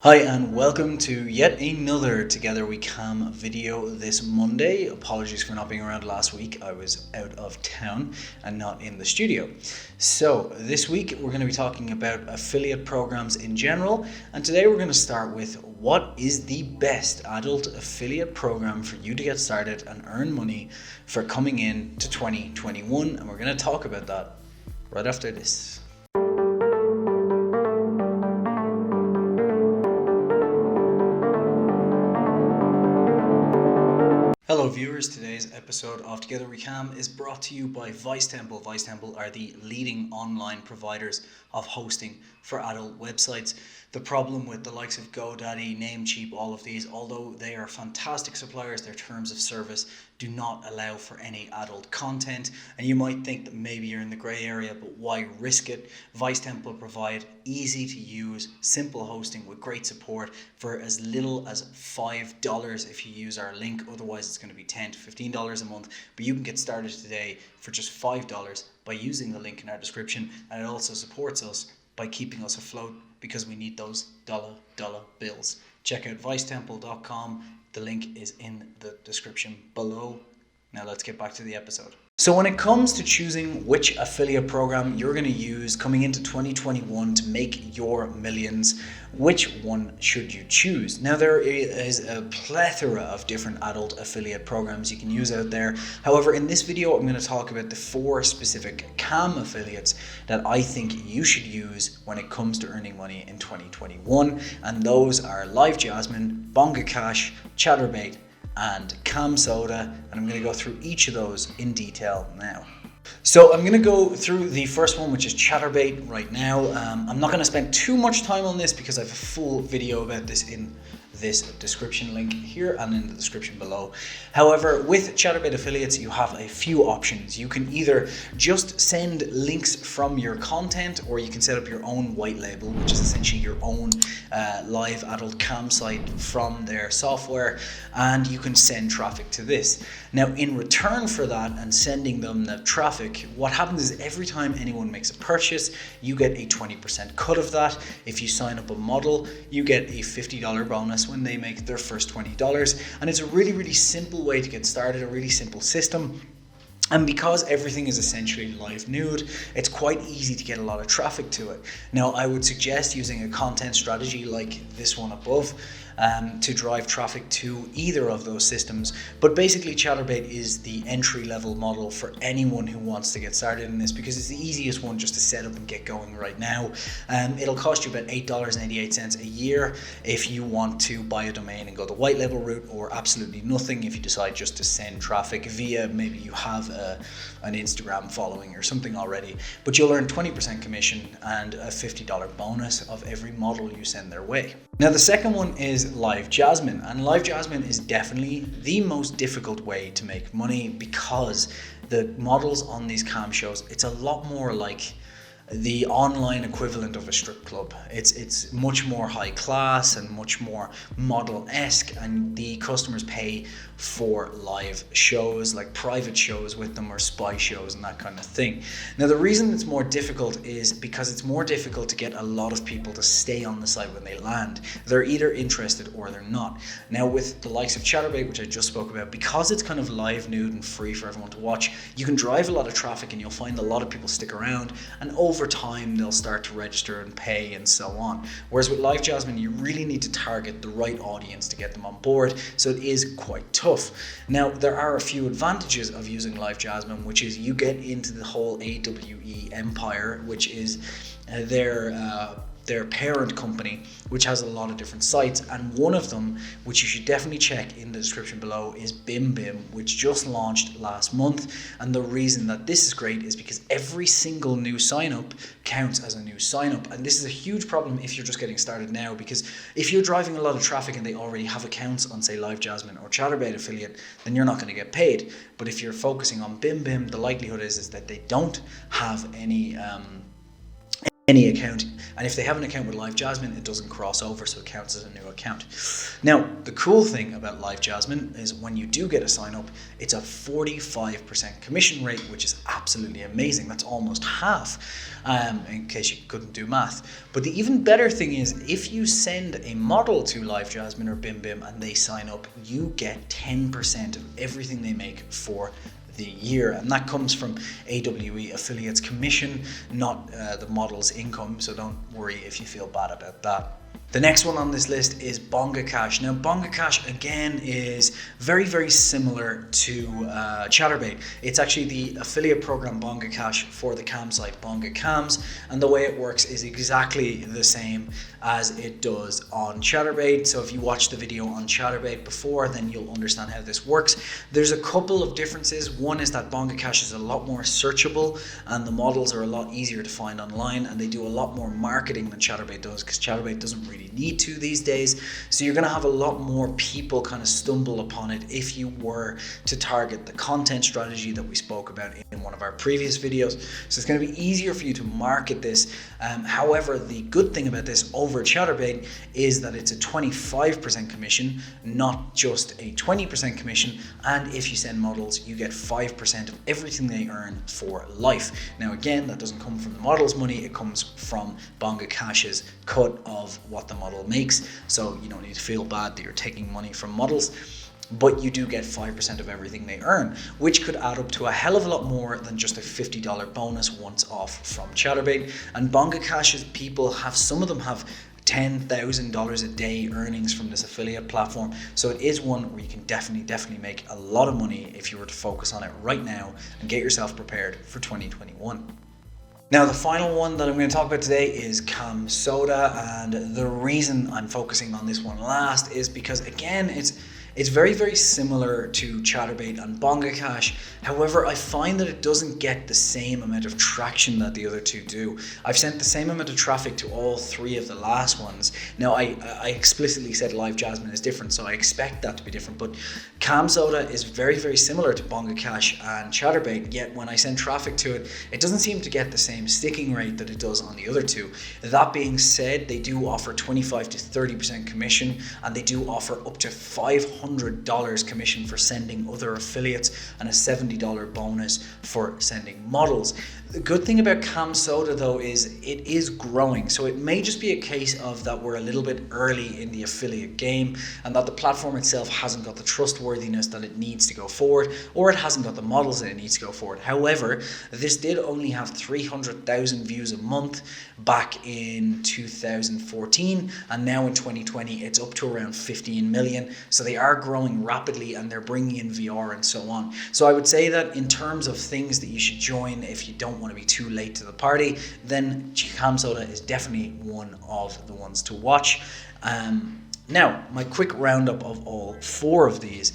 Hi and welcome to yet another Together We Cam video this Monday. Apologies for not being around last week. I was out of town and not in the studio. So this week we're going to be talking about affiliate programs in general, and today we're going to start with what is the best adult affiliate program for you to get started and earn money for coming in to 2021, and we're going to talk about that right after this. Hello viewers, today's episode of Together We Cam is brought to you by ViceTemple. ViceTemple are the leading online providers of hosting for adult websites. The problem with the likes of GoDaddy, Namecheap, all of these, although they are fantastic suppliers, their terms of service do not allow for any adult content. And you might think that maybe you're in the grey area, but why risk it? ViceTemple provide easy to use, simple hosting with great support for as little as $5 if you use our link. Otherwise it's going to be $10 to $15 a month, but you can get started today for just $5 by using the link in our description, and it also supports us by keeping us afloat because we need those dollar bills. Check out ViceTemple.com. The link is in the description below. Now let's get back to the episode. So when it comes to choosing which affiliate program you're going to use coming into 2021 to make your millions, which one should you choose? Now there is a plethora of different adult affiliate programs you can use out there. However, in this video I'm going to talk about the 4 specific cam affiliates that I think you should use when it comes to earning money in 2021, and those are Jasmin, BongaCash, Chaturbate, and CamSoda, and I'm going to go through each of those in detail now. So I'm going to go through the first one, which is Chaturbate right now. I'm not going to spend too much time on this because I have a full video about this in this description link here and in the description below. However, with Chaturbate affiliates, you have a few options. You can either just send links from your content, or you can set up your own white label, which is essentially your own live adult cam site from their software, and you can send traffic to this. Now, in return for that and sending them the traffic, what happens is every time anyone makes a purchase, you get a 20% cut of that. If you sign up a model, you get a $50 bonus when they make their first $20. And it's a really simple way to get started, a really simple system. And because everything is essentially live nude, it's quite easy to get a lot of traffic to it. Now, I would suggest using a content strategy like this one above to drive traffic to either of those systems. But basically, Chaturbate is the entry-level model for anyone who wants to get started in this, because it's the easiest one just to set up and get going right now. It'll cost you about $8.88 a year if you want to buy a domain and go the white label route, or absolutely nothing if you decide just to send traffic via, maybe you have an Instagram following or something already. But you'll earn 20% commission and a $50 bonus of every model you send their way. Now, the second one is Jasmin, and Jasmin is definitely the most difficult way to make money because the models on these cam shows, it's a lot more like the online equivalent of a strip club. It's much more high class and much more model-esque, and the customers pay for live shows, like private shows with them, or spy shows and that kind of thing. Now, the reason it's more difficult is because it's more difficult to get a lot of people to stay on the site when they land. They're either interested or they're not. Now, with the likes of Chaturbate, which I just spoke about, because it's kind of live nude and free for everyone to watch, you can drive a lot of traffic and you'll find a lot of people stick around, and over time they'll start to register and pay and so on. Whereas with Jasmin, you really need to target the right audience to get them on board, so it is quite tough. Now, there are a few advantages of using Jasmin, which is you get into the whole AWE empire, which is their parent company, which has a lot of different sites, and one of them, which you should definitely check in the description below, is BimBim, which just launched last month. And the reason that this is great is because every single new sign up counts as a new sign up, and this is a huge problem if you're just getting started now, because if you're driving a lot of traffic and they already have accounts on, say, Jasmin or Chaturbate affiliate, then you're not going to get paid. But if you're focusing on BimBim, the likelihood is that they don't have any any account, and if they have an account with Live Jasmin, it doesn't cross over, so it counts as a new account. Now, the cool thing about Live Jasmin is when you do get a sign up, it's a 45% commission rate, which is absolutely amazing. That's almost half, in case you couldn't do math. But the even better thing is, if you send a model to Live Jasmin or BimBim and they sign up, you get 10% of everything they make for the year, and that comes from AWE affiliates commission, not the model's income, so don't worry if you feel bad about that. The next one on this list is BongaCash. Now, BongaCash again is very, very similar to Chaturbate. It's actually the affiliate program BongaCash for the cam site Bongacams, and the way it works is exactly the same as it does on Chaturbate. So if you watched the video on Chaturbate before, then you'll understand how this works. There's a couple of differences. One is that BongaCash is a lot more searchable, and the models are a lot easier to find online, and they do a lot more marketing than Chaturbate does, because Chaturbate doesn't really need to these days. So you're going to have a lot more people kind of stumble upon it if you were to target the content strategy that we spoke about in one of our previous videos. So it's going to be easier for you to market this. However, the good thing about this over Chaturbate is that it's a 25% commission, not just a 20% commission. And if you send models, you get 5% of everything they earn for life. Now, again, that doesn't come from the model's money. It comes from BongaCash's cut of what the model makes. So you don't need to feel bad that you're taking money from models, but you do get 5% of everything they earn, which could add up to a hell of a lot more than just a $50 bonus once off from Chaturbate. And BongaCash's people have, some of them have $10,000 a day earnings from this affiliate platform. So it is one where you can definitely make a lot of money if you were to focus on it right now and get yourself prepared for 2021. Now, the final one that I'm going to talk about today is CamSoda, and the reason I'm focusing on this one last is because, again, it's very, very similar to Chaturbate and BongaCash. However, I find that it doesn't get the same amount of traction that the other two do. I've sent the same amount of traffic to all three of the last ones. Now, I explicitly said Live Jasmin is different, so I expect that to be different, but CamSoda is very, very similar to BongaCash and Chaturbate, yet when I send traffic to it, it doesn't seem to get the same sticking rate that it does on the other two. That being said, they do offer 25 to 30% commission, and they do offer up to $500 commission for sending other affiliates and a $70 bonus for sending models. The good thing about CamSoda though is it is growing, so it may just be a case of that we're a little bit early in the affiliate game and that the platform itself hasn't got the trustworthiness that it needs to go forward, or it hasn't got the models that it needs to go forward. However, this did only have 300,000 views a month back in 2014, and now in 2020 it's up to around 15 million. So they are growing rapidly, and they're bringing in VR and so on. So I would say that in terms of things that you should join if you don't want to be too late to the party, then CamSoda is definitely one of the ones to watch. Now, my quick roundup of all four of these.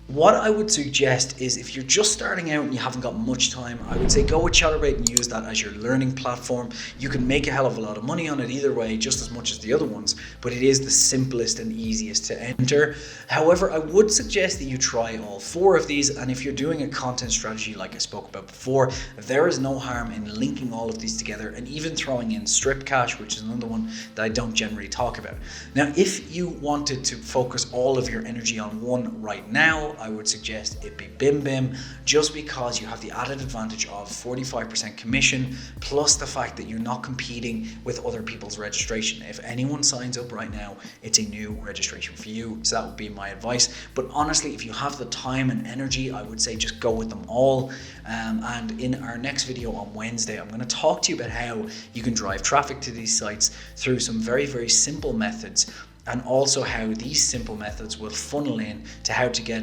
What I would suggest is, if you're just starting out and you haven't got much time, I would say go with Chaturbate and use that as your learning platform. You can make a hell of a lot of money on it either way, just as much as the other ones, but it is the simplest and easiest to enter. However, I would suggest that you try all four of these, and if you're doing a content strategy like I spoke about before, there is no harm in linking all of these together and even throwing in strip cash, which is another one that I don't generally talk about. Now, if you wanted to focus all of your energy on one right now, I would suggest it be BimBim, just because you have the added advantage of 45% commission, plus the fact that you're not competing with other people's registration. If anyone signs up right now, it's a new registration for you. So that would be my advice. But honestly, if you have the time and energy, I would say just go with them all. And in our next video on Wednesday, I'm going to talk to you about how you can drive traffic to these sites through some very, very simple methods, and also how these simple methods will funnel in to how to get,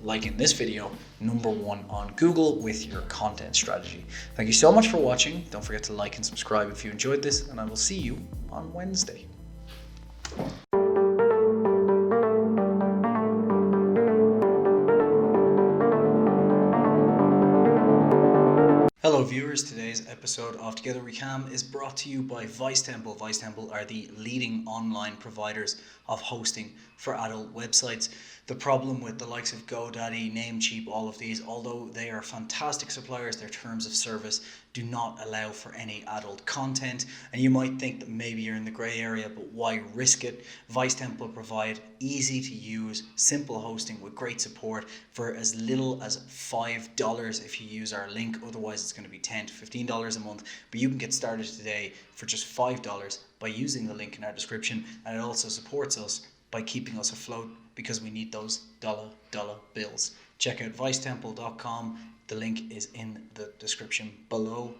like in this video, #1 on Google with your content strategy. Thank you so much for watching. Don't forget to like and subscribe if you enjoyed this, and I will see you on Wednesday. Hello viewers, today's episode of Together We Cam is brought to you by ViceTemple. ViceTemple are the leading online providers of hosting for adult websites. The problem with the likes of GoDaddy, Namecheap, all of these, although they are fantastic suppliers, their terms of service do not allow for any adult content. And you might think that maybe you're in the grey area, but why risk it? ViceTemple provide easy to use, simple hosting with great support for as little as $5 if you use our link. Otherwise it's going to be $10 to $15 a month, but you can get started today for just $5 by using the link in our description. And it also supports us by keeping us afloat, because we need those dollar bills. Check out vicetemple.com. The link is in the description below.